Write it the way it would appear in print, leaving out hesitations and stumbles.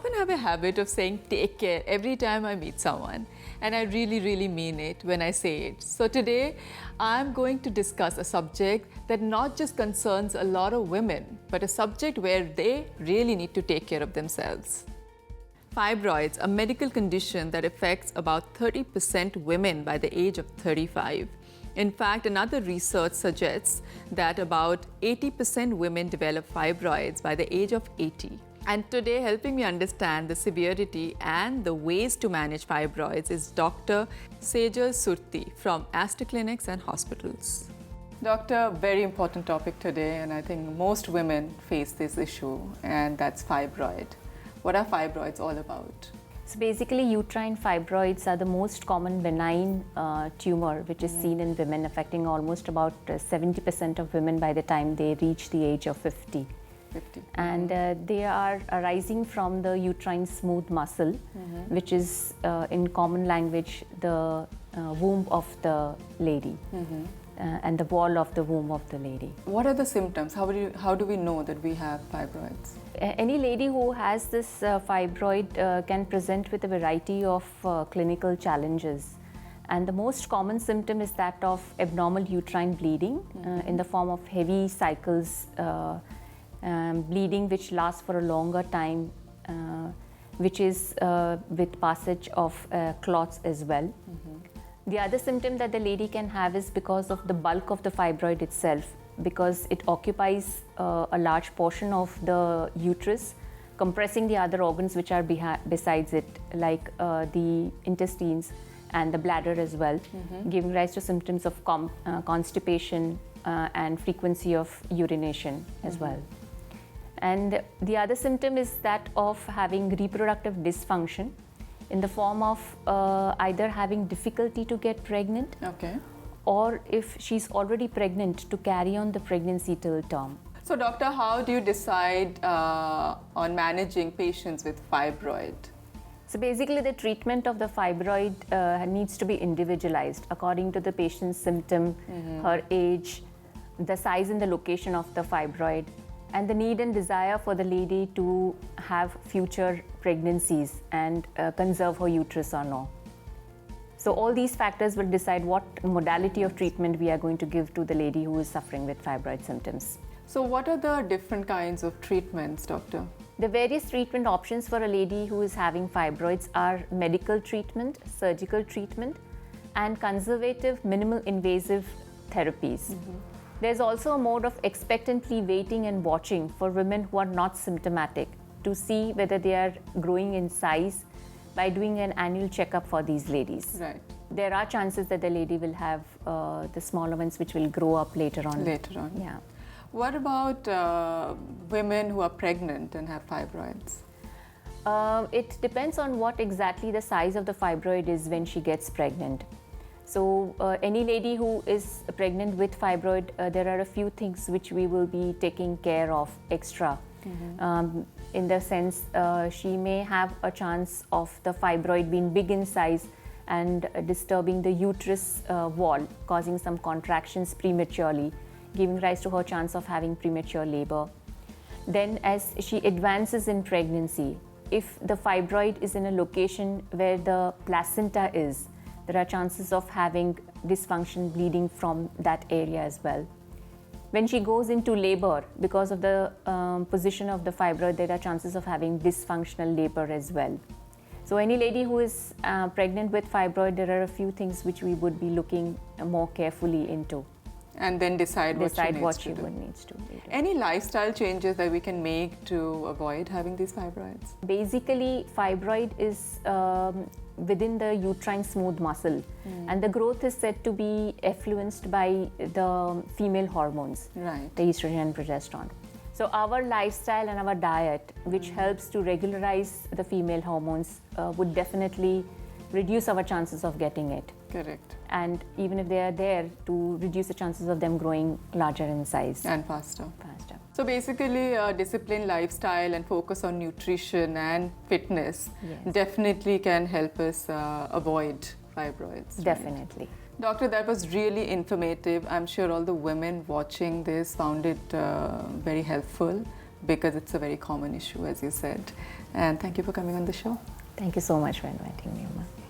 often have a habit of saying take care every time I meet someone, and I really mean it when I say it. So today I'm going to discuss a subject that not just concerns a lot of women, but a subject where they really need to take care of themselves. Fibroids, a medical condition that affects about 30% women by the age of 35. In fact, another research suggests that about 80% women develop fibroids by the age of 80. And today, helping me understand the severity and the ways to manage fibroids is Dr. Sejal Surti from Aster Clinics and Hospitals. Doctor, very important topic today, and I think most women face this issue, and that's fibroid. What are fibroids all about? So basically, uterine fibroids are the most common benign tumor which is seen in women, affecting almost about 70% of women by the time they reach the age of 50. And they are arising from the uterine smooth muscle, which is in common language the womb of the lady. And the wall of the womb of the lady. What are the symptoms? How do we know that we have fibroids? Any lady who has this fibroid can present with a variety of clinical challenges. And the most common symptom is that of abnormal uterine bleeding in the form of heavy cycles, bleeding which lasts for a longer time, which is with passage of clots as well. The other symptom that the lady can have is because of the bulk of the fibroid itself, because it occupies a large portion of the uterus, compressing the other organs which are besides it, like the intestines and the bladder as well, giving rise to symptoms of constipation and frequency of urination as well. And the other symptom is that of having reproductive dysfunction, in the form of either having difficulty to get pregnant, or if she's already pregnant, to carry on the pregnancy till term. So doctor, how do you decide on managing patients with fibroid? So basically the treatment of the fibroid needs to be individualized according to the patient's symptom, her age, the size and the location of the fibroid, and the need and desire for the lady to have future pregnancies and conserve her uterus or no. So all these factors will decide what modality of treatment we are going to give to the lady who is suffering with fibroid symptoms. So what are the different kinds of treatments, doctor? The various treatment options for a lady who is having fibroids are medical treatment, surgical treatment, and conservative minimal invasive therapies. There's also a mode of expectantly waiting and watching for women who are not symptomatic to see whether they are growing in size by doing an annual checkup for these ladies. Right. There are chances that the lady will have the smaller ones which will grow up later on. Yeah. What about women who are pregnant and have fibroids? It depends on what exactly the size of the fibroid is when she gets pregnant. So any lady who is pregnant with fibroid, there are a few things which we will be taking care of extra. In the sense, she may have a chance of the fibroid being big in size and disturbing the uterus wall, causing some contractions prematurely, giving rise to her chance of having premature labor. Then as she advances in pregnancy, if the fibroid is in a location where the placenta is, there are chances of having dysfunction, bleeding from that area as well. When she goes into labor, because of the position of the fibroid, there are chances of having dysfunctional labor as well. So any lady who is pregnant with fibroid, there are a few things which we would be looking more carefully into. And then decide what she needs to do. Any lifestyle changes that we can make to avoid having these fibroids? Basically, fibroid is within the uterine smooth muscle, and the growth is said to be influenced by the female hormones, the estrogen and progesterone. So our lifestyle and our diet, which helps to regularize the female hormones, would definitely reduce our chances of getting it. Correct. And even if they are there, to reduce the chances of them growing larger in size. And faster. So basically, disciplined lifestyle and focus on nutrition and fitness definitely can help us avoid fibroids. Definitely. Right? Doctor, that was really informative. I'm sure all the women watching this found it very helpful. because it's a very common issue, as you said. And thank you for coming on the show. Thank you so much for inviting me, Uma.